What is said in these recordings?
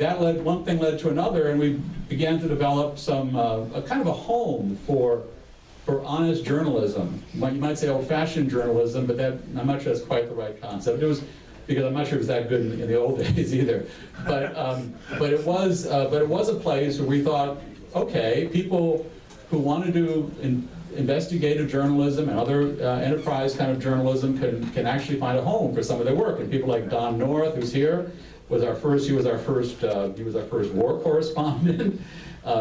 that led, one thing led to another, and we began to develop some, a kind of a home for honest journalism. You might say old-fashioned journalism, but that, I'm not sure that's quite the right concept. It was, because I'm not sure it was that good in the old days either. But it was a place where we thought, okay, people who want to do investigative journalism and other enterprise kind of journalism can actually find a home for some of their work. And people like Don North, who's here, he was our first war correspondent.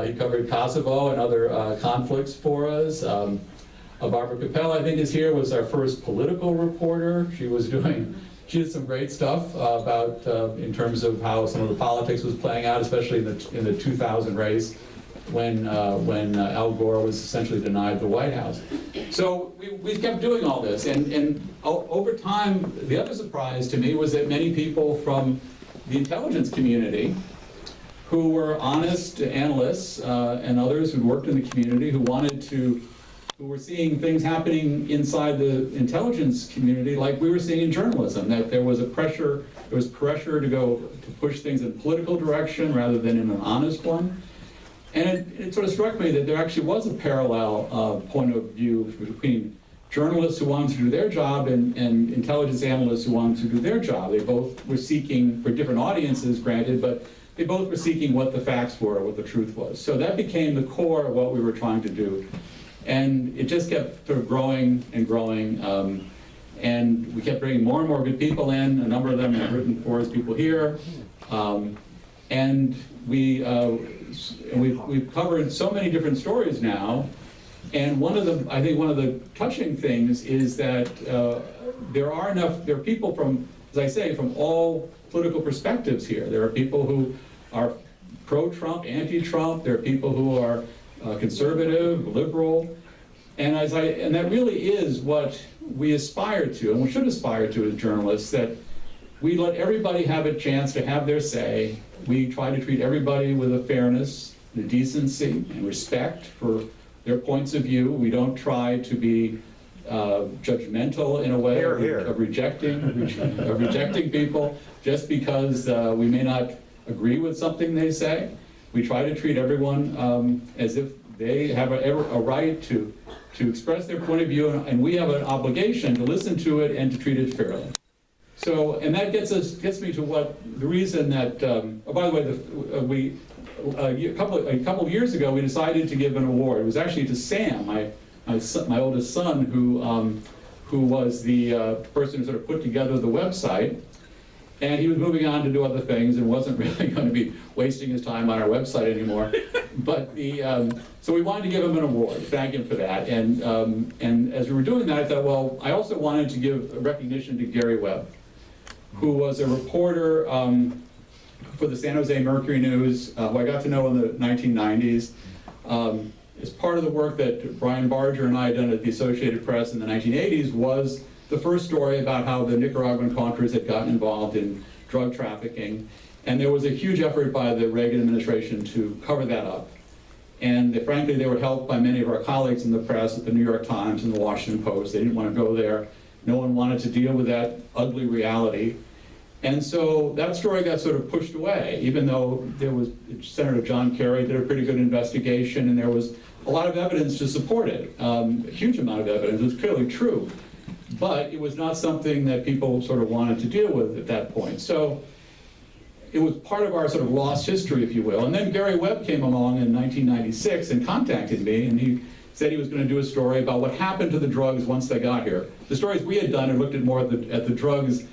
He covered Kosovo and other conflicts for us. Barbara Capel, I think, is here, was our first political reporter. She did some great stuff about, in terms of how some of the politics was playing out, especially in the 2000 race, when Al Gore was essentially denied the White House. So we kept doing all this, and over time, the other surprise to me was that many people from the intelligence community, who were honest analysts and others who worked in the community, who were seeing things happening inside the intelligence community like we were seeing in journalism, that there was pressure to push things in a political direction rather than in an honest one. And it sort of struck me that there actually was a parallel point of view between journalists who wanted to do their job and intelligence analysts who wanted to do their job. They both were seeking, for different audiences, granted, but they both were seeking what the facts were, what the truth was. So that became the core of what we were trying to do. And it just kept sort of growing and growing. And we kept bringing more and more good people in. A number of them have written for us, people here. And we've covered so many different stories now. And I think one of the touching things is that there are people from, as I say, from all political perspectives here. There are people who are pro-Trump, anti-Trump. There are people who are conservative, liberal. And that really is what we aspire to, and we should aspire to as journalists, that we let everybody have a chance to have their say. We try to treat everybody with a fairness, a decency, and respect for their points of view. We don't try to be judgmental in a way of rejecting people just because we may not agree with something they say. We try to treat everyone as if they have a right to express their point of view, and we have an obligation to listen to it and to treat it fairly. So, and that gets me to the reason that, oh, by the way, a couple of years ago, we decided to give an award. It was actually to Sam, my oldest son, who was the person who sort of put together the website. And he was moving on to do other things and wasn't really going to be wasting his time on our website anymore. But so we wanted to give him an award, thank him for that. And as we were doing that, I thought, well, I also wanted to give a recognition to Gary Webb, who was a reporter for the San Jose Mercury News, who I got to know in the 1990s. As part of the work that Brian Barger and I had done at the Associated Press in the 1980s was the first story about how the Nicaraguan Contras had gotten involved in drug trafficking. And there was a huge effort by the Reagan administration to cover that up. And frankly, they were helped by many of our colleagues in the press at the New York Times and the Washington Post. They didn't want to go there. No one wanted to deal with that ugly reality. And so that story got sort of pushed away, even though there was Senator John Kerry did a pretty good investigation, and there was a lot of evidence to support it. A huge amount of evidence. It was clearly true. But it was not something that people sort of wanted to deal with at that point. So it was part of our sort of lost history, if you will. And then Gary Webb came along in 1996 and contacted me, and he said he was going to do a story about what happened to the drugs once they got here. The stories we had done had looked at more at the drugs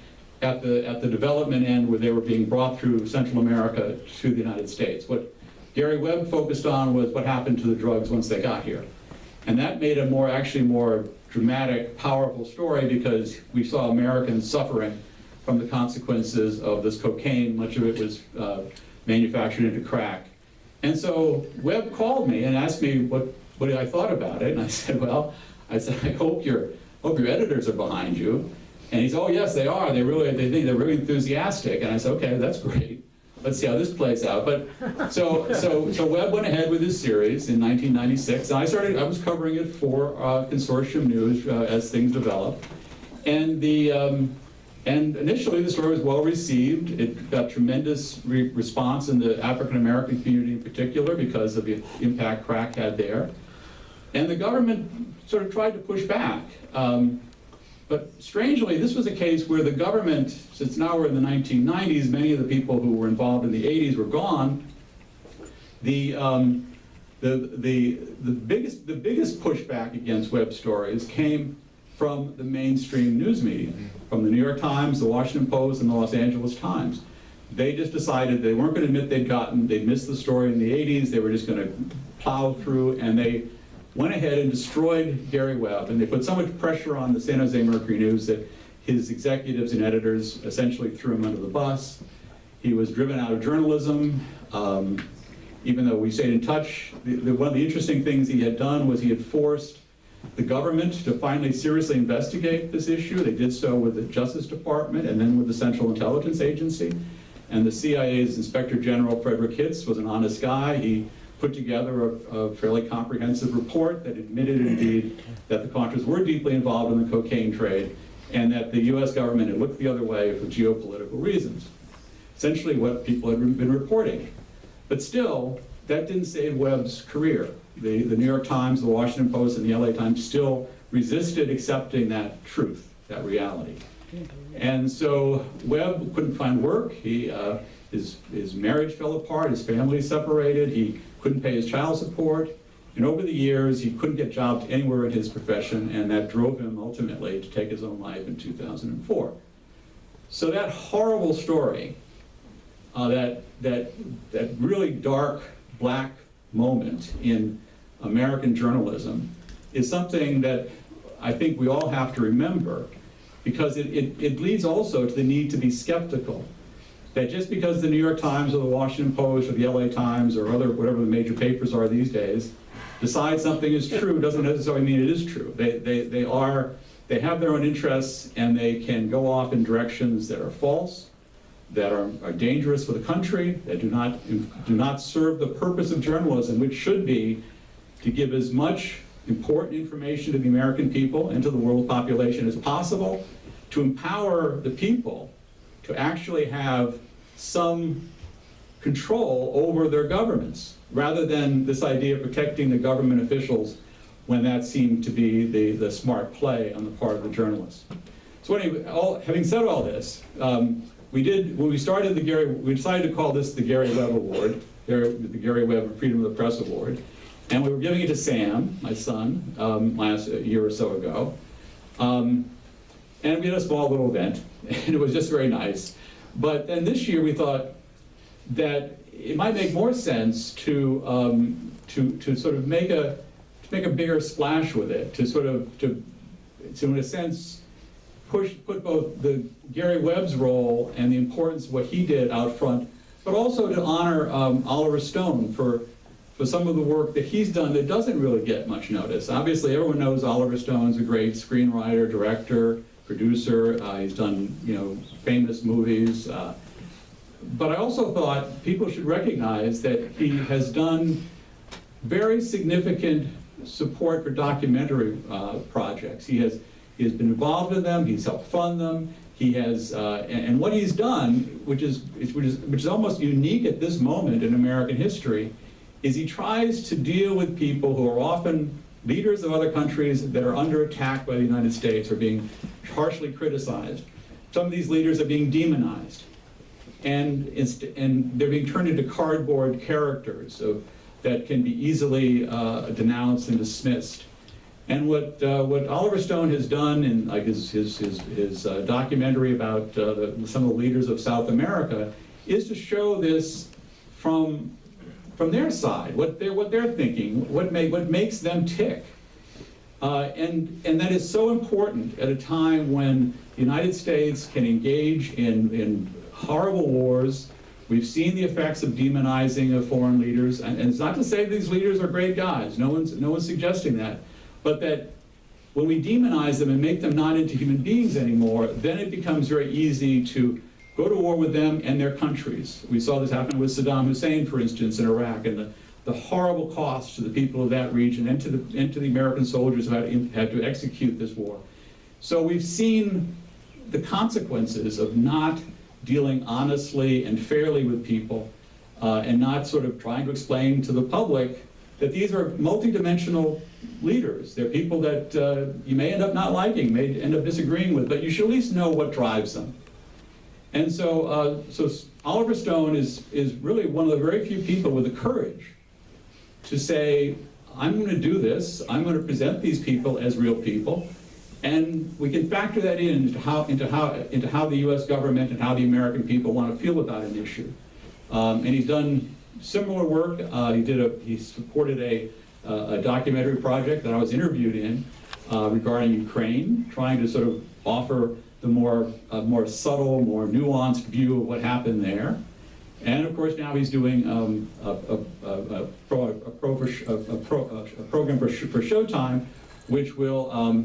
at the development end, where they were being brought through Central America to the United States. What Gary Webb focused on was what happened to the drugs once they got here. And that made a actually more dramatic, powerful story, because we saw Americans suffering from the consequences of this cocaine. Much of it was manufactured into crack. And so Webb called me and asked me what I thought about it. And I said, well, I hope your editors are behind you. And he said, oh yes, they are. They think they're really enthusiastic. And I said, okay, that's great. Let's see how this plays out. But so Webb went ahead with his series in 1996, and I was covering it for Consortium News as things developed. And And initially, the story was well received. It got tremendous response in the African American community in particular because of the impact crack had there. And the government sort of tried to push back. But strangely, this was a case where the government, since now we're in the 1990s, many of the people who were involved in the 80s were gone. The biggest pushback against Webb stories came from the mainstream news media, from the New York Times, the Washington Post, and the Los Angeles Times. They just decided they weren't going to admit they'd missed the story in the 80s, they were just going to plow through, and they went ahead and destroyed Gary Webb, and they put so much pressure on the San Jose Mercury News that his executives and editors essentially threw him under the bus. He was driven out of journalism. Even though we stayed in touch, one of the interesting things he had done was he had forced the government to finally seriously investigate this issue. They did so with the Justice Department and then with the Central Intelligence Agency. And the CIA's Inspector General, Frederick Hitz, was an honest guy. He put together a fairly comprehensive report that admitted indeed that the Contras were deeply involved in the cocaine trade and that the US government had looked the other way for geopolitical reasons. Essentially what people had been reporting. But still, that didn't save Webb's career. The New York Times, the Washington Post, and the LA Times still resisted accepting that truth, that reality. And so Webb couldn't find work. His marriage fell apart, his family separated, he couldn't pay his child support, and over the years he couldn't get jobs anywhere in his profession, and that drove him ultimately to take his own life in 2004. So that horrible story, that really dark, black moment in American journalism is something that I think we all have to remember, because it leads also to the need to be skeptical. That just because the New York Times or the Washington Post or the LA Times or whatever the major papers are these days decide something is true doesn't necessarily mean it is true. They have their own interests, and they can go off in directions that are false, that are dangerous for the country, that do not serve the purpose of journalism, which should be to give as much important information to the American people and to the world population as possible, to empower the people to actually have some control over their governments, rather than this idea of protecting the government officials when that seemed to be the smart play on the part of the journalists. So anyway, having said all this, we decided to call this the Gary Webb Award, the Gary Webb Freedom of the Press Award, and we were giving it to Sam, my son, last year or so ago. And we had a small little event, and it was just very nice. But then this year we thought that it might make more sense to sort of make a bigger splash with it, to in a sense put both the Gary Webb's role and the importance of what he did out front, but also to honor Oliver Stone for some of the work that he's done that doesn't really get much notice. Obviously, everyone knows Oliver Stone's a great screenwriter, director, producer. He's done, famous movies. But I also thought people should recognize that he has done very significant support for documentary projects. He has been involved in them. He's helped fund them. He has, and what he's done, which is almost unique at this moment in American history, is he tries to deal with people who are often leaders of other countries that are under attack by the United States or being harshly criticized. Some of these leaders are being demonized, and they're being turned into cardboard characters that can be easily denounced and dismissed. And what Oliver Stone has done in his documentary about some of the leaders of South America is to show this from their side, what they're thinking, what makes them tick. And that is so important at a time when the United States can engage in horrible wars. We've seen the effects of demonizing of foreign leaders, and it's not to say these leaders are great guys. No one's suggesting that. But that when we demonize them and make them not into human beings anymore, then it becomes very easy to go to war with them and their countries. We saw this happen with Saddam Hussein, for instance, in Iraq, and the horrible cost to the people of that region and to the American soldiers who had to execute this war. So we've seen the consequences of not dealing honestly and fairly with people, and not sort of trying to explain to the public that these are multidimensional leaders. They're people that you may end up not liking, may end up disagreeing with, but you should at least know what drives them. And so, Oliver Stone is really one of the very few people with the courage to say, I'm going to do this, I'm going to present these people as real people, and we can factor that into how the U.S. government and how the American people want to feel about an issue. And he's done similar work. He supported a documentary project that I was interviewed in regarding Ukraine, trying to sort of offer the more subtle, more nuanced view of what happened there. And of course now he's doing a program for Showtime, which will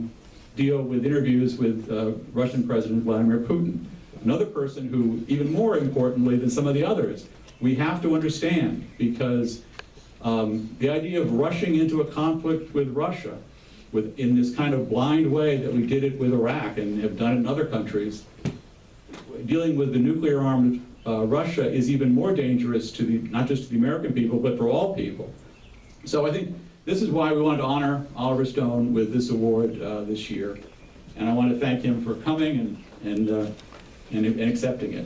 deal with interviews with Russian President Vladimir Putin. Another person who, even more importantly than some of the others, we have to understand, because the idea of rushing into a conflict with Russia in this kind of blind way that we did it with Iraq and have done it in other countries, dealing with the nuclear-armed Russia is even more dangerous to not just to the American people, but for all people. So I think this is why we wanted to honor Oliver Stone with this award this year. And I want to thank him for coming and accepting it.